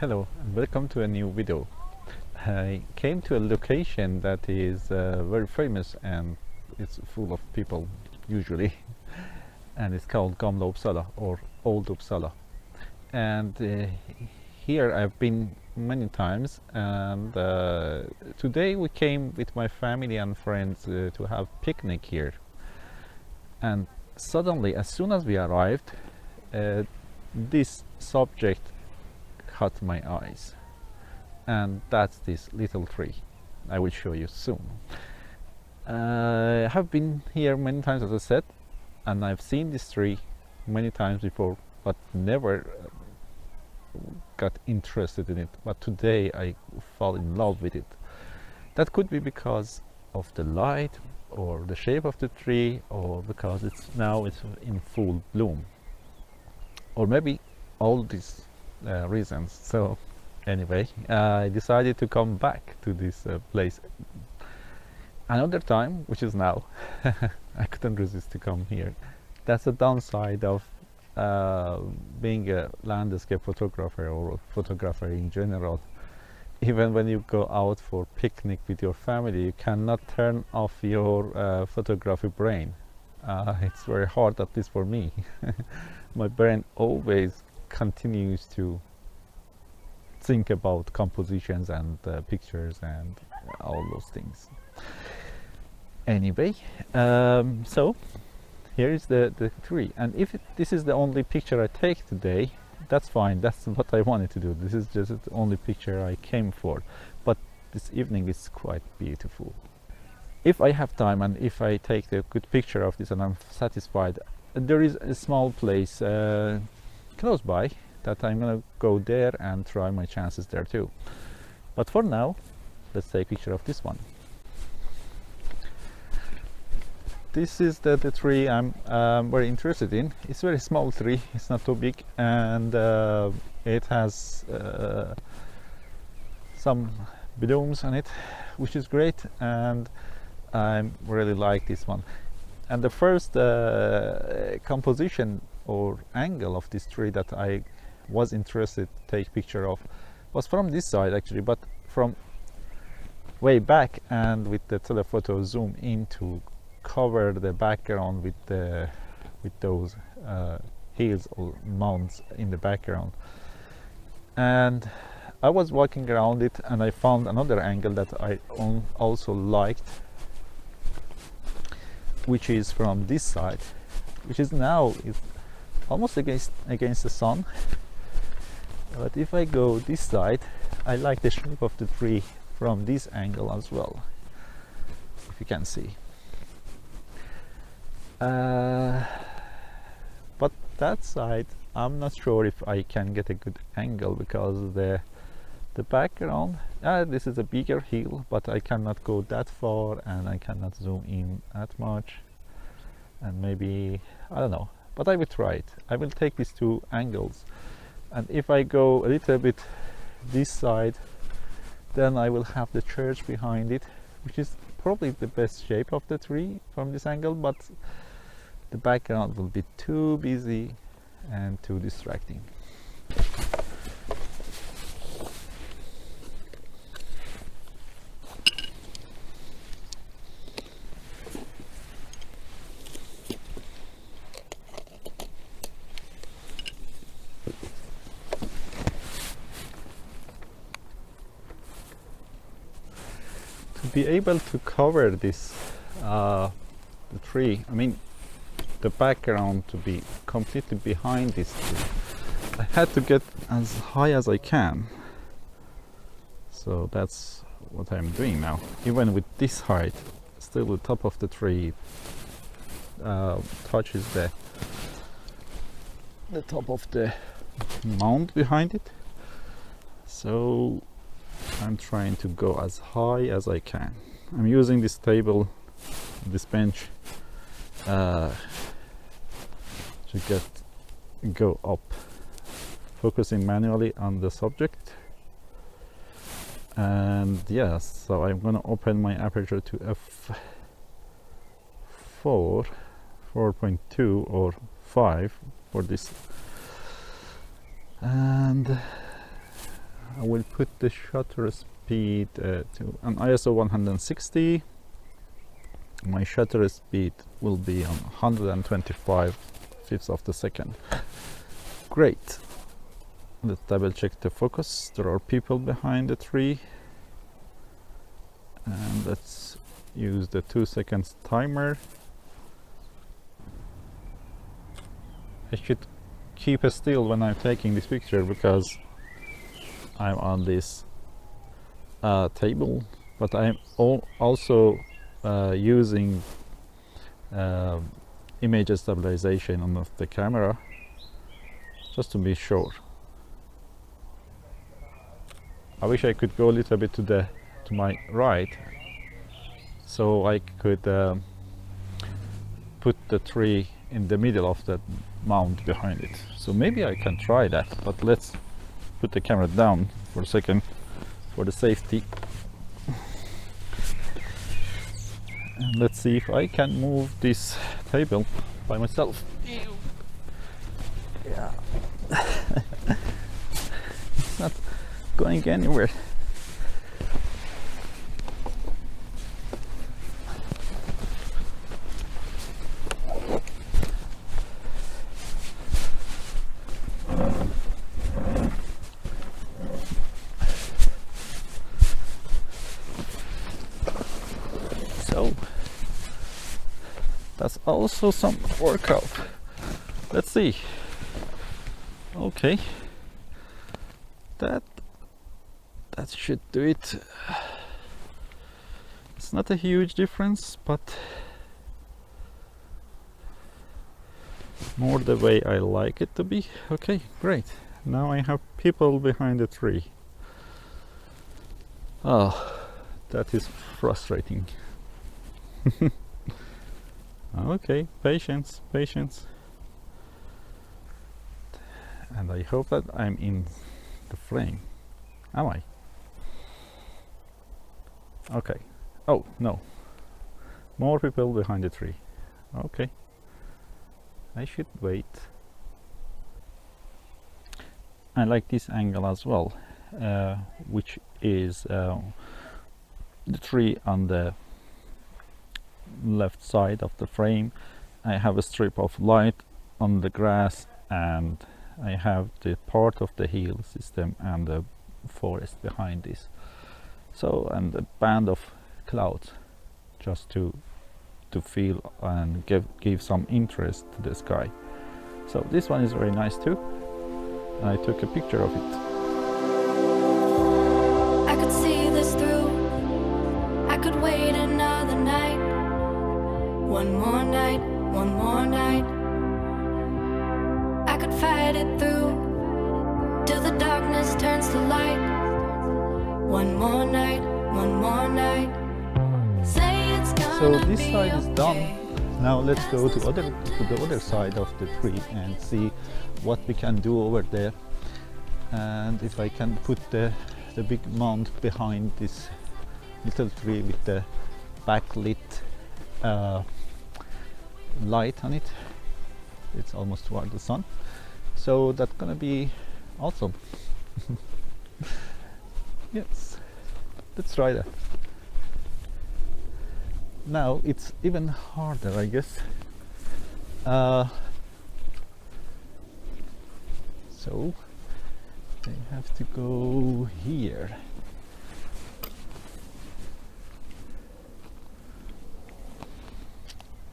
Hello and welcome to a new video. I came to a location that is very famous and it's full of people usually, and it's called Gamla Uppsala or Old Uppsala. And here I've been many times, and today we came with my family and friends to have picnic here. And suddenly, as soon as we arrived, this subject caught my eyes, and that's this little tree. I will show you soon. I have been here many times, as I said, and I've seen this tree many times before, but never got interested in it. But today I fall in love with it. That could be because of the light or the shape of the tree, or because it's in full bloom, or maybe all these reasons. So anyway, I decided to come back to this place another time, which is now. I couldn't resist to come here. That's the downside of being a landscape photographer or a photographer in general. Even when you go out for picnic with your family, you cannot turn off your photography brain. It's very hard, at least for me. My brain always continues to think about compositions and pictures and all those things. Anyway, so here is the tree, and if this is the only picture I take today, that's fine. That's what I wanted to do. This is just the only picture I came for, but this evening is quite beautiful. If I have time and if I take a good picture of this and I'm satisfied, there is a small place close by that I'm gonna go there and try my chances there too. But for now, let's take a picture of this one. This is the tree I'm very interested in. It's a very small tree, it's not too big, and it has some blooms on it, which is great, and I really like this one. And the first composition or angle of this tree that I was interested to take picture of was from this side actually, but from way back, and with the telephoto zoom in to cover the background with those hills or mountains in the background. And I was walking around it and I found another angle that I also liked, which is from this side, which is now almost against the sun. But if I go this side, I like the shape of the tree from this angle as well, if you can see. But that side, I'm not sure if I can get a good angle, because the background, this is a bigger hill, but I cannot go that far and I cannot zoom in that much, and maybe, I don't know, but I will try it. I will take these two angles, and if I go a little bit this side, then I will have the church behind it, which is probably the best shape of the tree from this angle, but the background will be too busy and too distracting. To be able to cover this the tree, I mean the background to be completely behind this tree, I had to get as high as I can. So that's what I'm doing now. Even with this height, still the top of the tree touches the top of the mound behind it. So I'm trying to go as high as I can. I'm using this table, this bench, to go up, focusing manually on the subject. And yes, so I'm gonna open my aperture to f4, 4.2 or 5 for this, and I will put the shutter speed to an ISO 160. My shutter speed will be on 125 fifths of the second. Great. Let's double check the focus. There are people behind the tree. And let's use the 2 seconds timer. I should keep still when I'm taking this picture because I'm on this table, but I'm also using image stabilization on the camera just to be sure. I wish I could go a little bit to my right so I could put the tree in the middle of the mound behind it. So maybe I can try that, but let's put the camera down for a second for the safety. And let's see if I can move this table by myself. Yeah. It's not going anywhere. So that's also some workout. Let's see. Okay, that should do it. It's not a huge difference, but more the way I like it to be. Okay, great. Now I have people behind the tree. Oh, that is frustrating. Okay, patience. And I hope that I'm in the frame. Am I? Okay. Oh, no. More people behind the tree. Okay. I should wait. I like this angle as well, which is the tree on the left side of the frame. I have a strip of light on the grass, and I have the part of the hill system and the forest behind this. So, and a band of clouds just to feel and give some interest to the sky. So this one is very nice too. I took a picture of it. I could see this through. I could wait another night. One more night, one more night. I could fight it through till the darkness turns to light. One more night, one more night. Say it's gonna So this be side is okay. done. Now let's go to the other side of the tree and see what we can do over there. And if I can put the big mound behind this little tree with the backlit light on it. It's almost toward the sun. So that's gonna be awesome. Yes, let's try that. Now it's even harder, I guess. So I have to go here.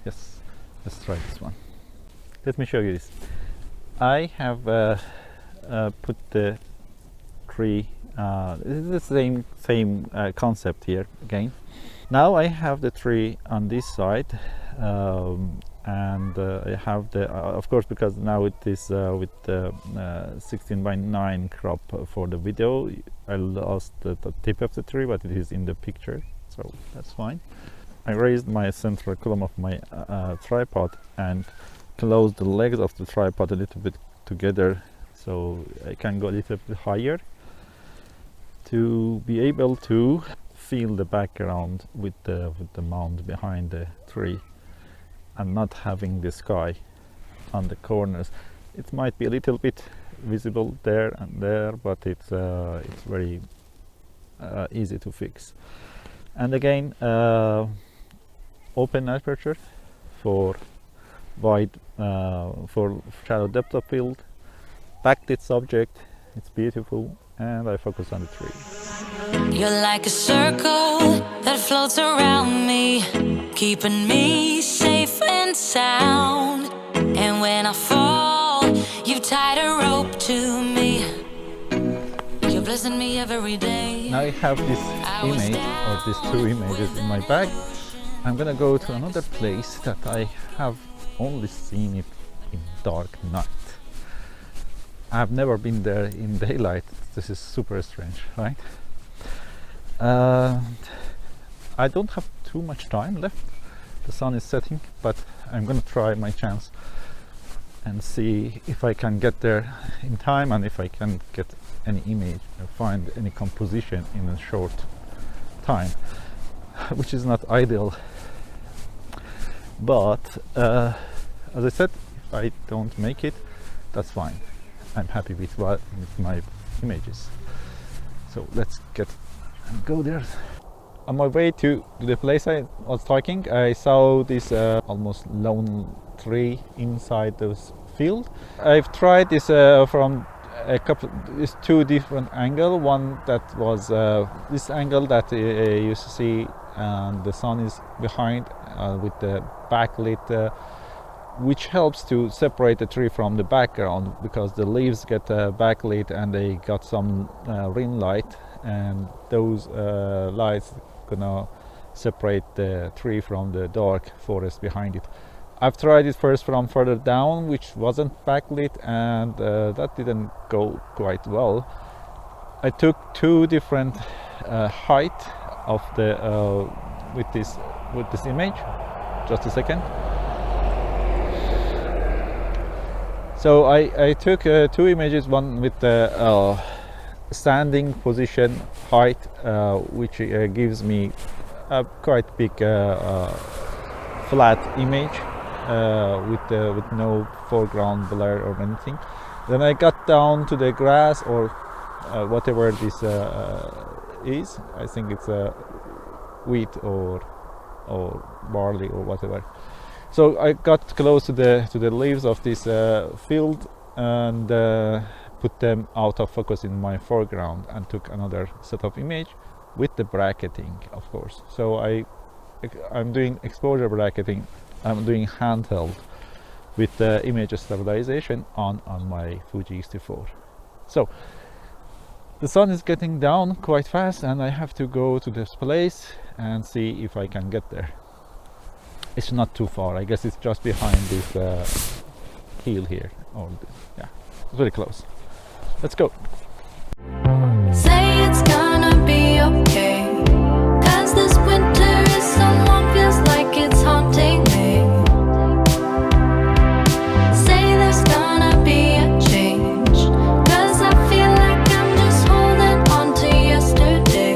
Yes, let's try this one. Let me show you this. I have put the tree. This is the same concept here again. Now I have the tree on this side, and I have the of course, because now it is with the 16:9 crop for the video. I lost the tip of the tree, but it is in the picture, so that's fine. I raised my central column of my tripod and closed the legs of the tripod a little bit together, so I can go a little bit higher to be able to feel the background with the mound behind the tree and not having the sky on the corners. It might be a little bit visible there and there, but it's very easy to fix. And again, open aperture for wide, for shallow depth of field, backlit subject, it's beautiful, and I focus on the tree. You're like a circle that floats around me, keeping me safe and sound. And when I fall, you've tied a rope to me. You're blessing me every day. Now I have this image, or these two images in my bag. I'm gonna go to another place that I have only seen it in dark night. I've never been there in daylight. This is super strange, right? I don't have too much time left. The sun is setting, but I'm gonna try my chance and see if I can get there in time, and if I can get any image or find any composition in a short time, which is not ideal. But as I said, if I don't make it, that's fine. I'm happy with my images. So let's go there. On my way to the place I was talking, I saw this almost lone tree inside this field. I've tried this from it's two different angles. One that was this angle that you see, and the sun is behind with the backlit, which helps to separate the tree from the background, because the leaves get backlit and they got some ring light, and those lights gonna separate the tree from the dark forest behind it. I've tried it first from further down, which wasn't backlit, and that didn't go quite well. I took two different height of the with this image. Just a second. So I took two images, one with the standing position height, which gives me a quite big flat image with no foreground blur or anything. Then I got down to the grass, or whatever this is. I think it's a wheat or barley or whatever. So I got close to the leaves of this field and put them out of focus in my foreground, and took another set of image with the bracketing, of course. So I'm doing exposure bracketing. I'm doing handheld with the image stabilization on my Fuji X-T4. So the sun is getting down quite fast, and I have to go to this place and see if I can get there. It's not too far. I guess it's just behind this hill here. Yeah, it's very close. Let's go. Say it's gonna be okay, 'cause this winter is so long, feels like it's haunting me. Say there's gonna be a change, 'cause I feel like I'm just holding on to yesterday.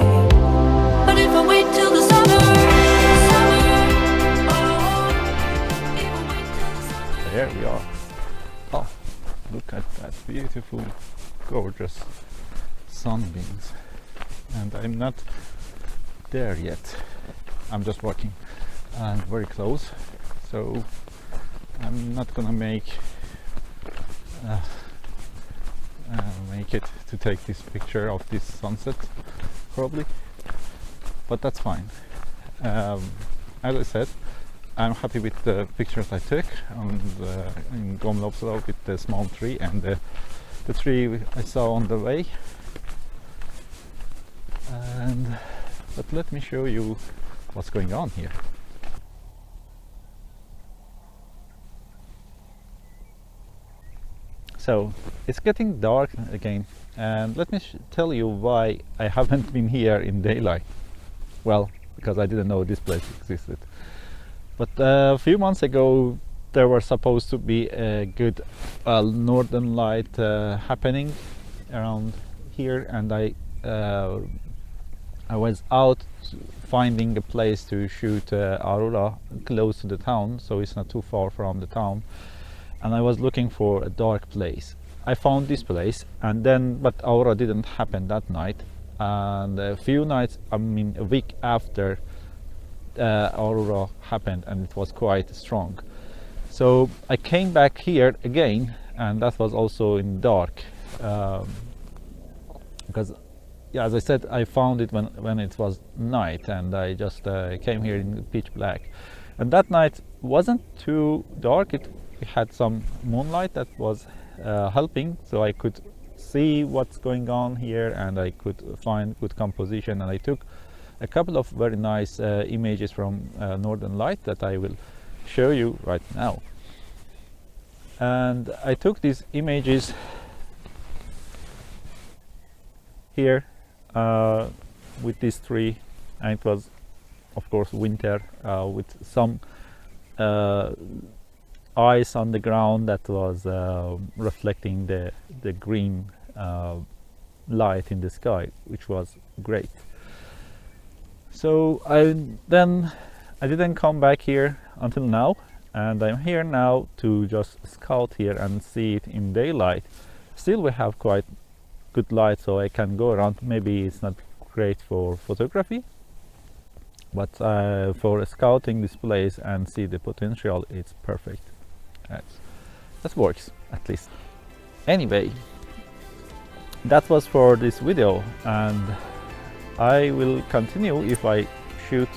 But if I wait till the summer, There we are. Oh, look at that beautiful, gorgeous sunbeams. And I'm not there yet. I'm just walking and very close. So I'm not gonna make it to take this picture of this sunset, probably. But that's fine. As I said, I'm happy with the pictures I took in Gomlopsalo with the small tree and the tree I saw on the way. But let me show you what's going on here. So it's getting dark again, and let me tell you why I haven't been here in daylight. Well, because I didn't know this place existed. But a few months ago there was supposed to be a good northern light happening around here, and I was out finding a place to shoot Aurora close to the town, so it's not too far from the town, and I was looking for a dark place. I found this place, and then but aurora didn't happen that night, and a few nights, I mean a week after, aurora happened, and it was quite strong. So I came back here again, and that was also in dark, because yeah, as I said, I found it when it was night, and I just came here in pitch black. And that night wasn't too dark. It had some moonlight that was helping, so I could see what's going on here, and I could find good composition. And I took a couple of very nice images from Northern Light that I will show you right now. And I took these images here with this tree, and it was of course winter, with some ice on the ground that was reflecting the green light in the sky, which was great. So I didn't come back here until now, and I'm here now to just scout here and see it in daylight. Still we have quite good light, so I can go around. Maybe it's not great for photography, but for scouting this place and see the potential, it's perfect. That works at least. Anyway, that was for this video, and I will continue. If I shoot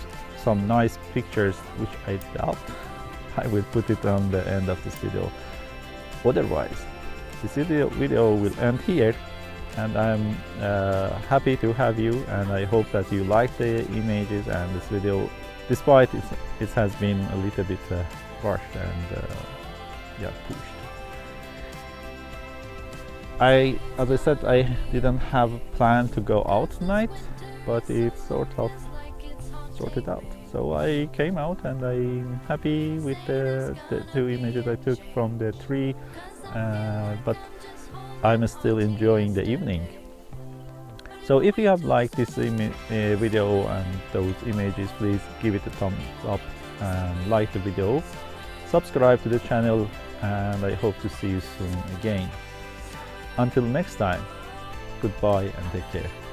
some nice pictures, which I doubt, I will put it on the end of this video. Otherwise, this video will end here, and I'm happy to have you, and I hope that you like the images and this video, despite it has been a little bit rushed and yeah, pushed. As I said, I didn't have a plan to go out tonight, but it's sort of sorted out. So I came out, and I'm happy with the two images I took from the tree, but I'm still enjoying the evening. So if you have liked this video and those images, please give it a thumbs up and like the video. Subscribe to the channel, and I hope to see you soon again. Until next time, goodbye and take care.